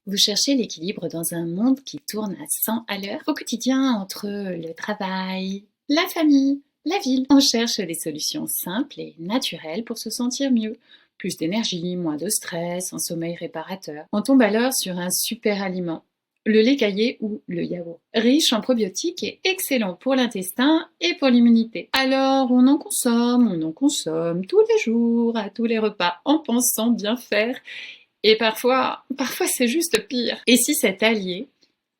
Vous cherchez l'équilibre dans un monde qui tourne à 100 à l'heure. Au quotidien, entre le travail, la famille, la ville, on cherche des solutions simples et naturelles pour se sentir mieux. Plus d'énergie, moins de stress, un sommeil réparateur. On tombe alors sur un super aliment, le lait caillé ou le yaourt. Riche en probiotiques et excellent pour l'intestin et pour l'immunité. Alors on en consomme tous les jours, à tous les repas, en pensant bien faire. Et parfois c'est juste pire. Et si cet allié,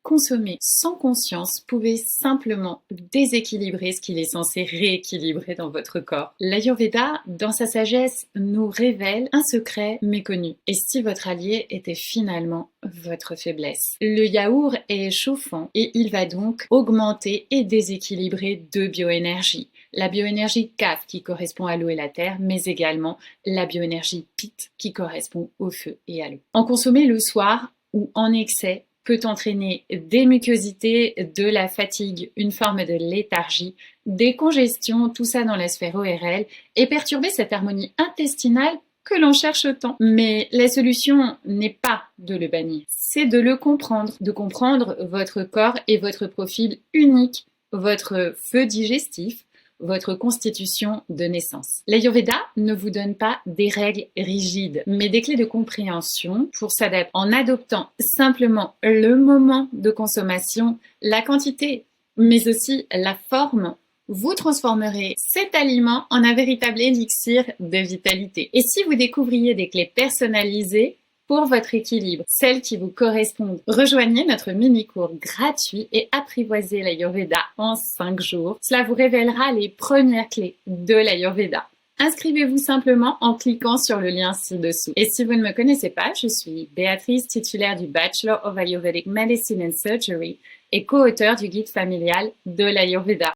consommé sans conscience, pouvait simplement déséquilibrer ce qu'il est censé rééquilibrer dans votre corps? L'Ayurveda, dans sa sagesse, nous révèle un secret méconnu. Et si votre allié était finalement votre faiblesse? Le yaourt est chauffant et il va donc augmenter et déséquilibrer deux bioénergies. La bioénergie Kapha qui correspond à l'eau et la terre, mais également la bioénergie Pitta qui correspond au feu et à l'eau. En consommer le soir ou en excès peut entraîner des mucosités, de la fatigue, une forme de léthargie, des congestions, tout ça dans la sphère ORL, et perturber cette harmonie intestinale que l'on cherche tant. Mais la solution n'est pas de le bannir, c'est de le comprendre, de comprendre votre corps et votre profil unique, votre feu digestif, votre constitution de naissance. L'Ayurveda ne vous donne pas des règles rigides, mais des clés de compréhension pour s'adapter en adoptant simplement le moment de consommation, la quantité, mais aussi la forme. Vous transformerez cet aliment en un véritable élixir de vitalité. Et si vous découvriez des clés personnalisées pour votre équilibre, celles qui vous correspondent, rejoignez notre mini-cours gratuit et apprivoisez l'Ayurveda en 5 jours. Cela vous révélera les premières clés de l'Ayurveda. Inscrivez-vous simplement en cliquant sur le lien ci-dessous. Et si vous ne me connaissez pas, je suis Béatrice, titulaire du Bachelor of Ayurvedic Medicine and Surgery et co-auteure du guide familial de l'Ayurveda.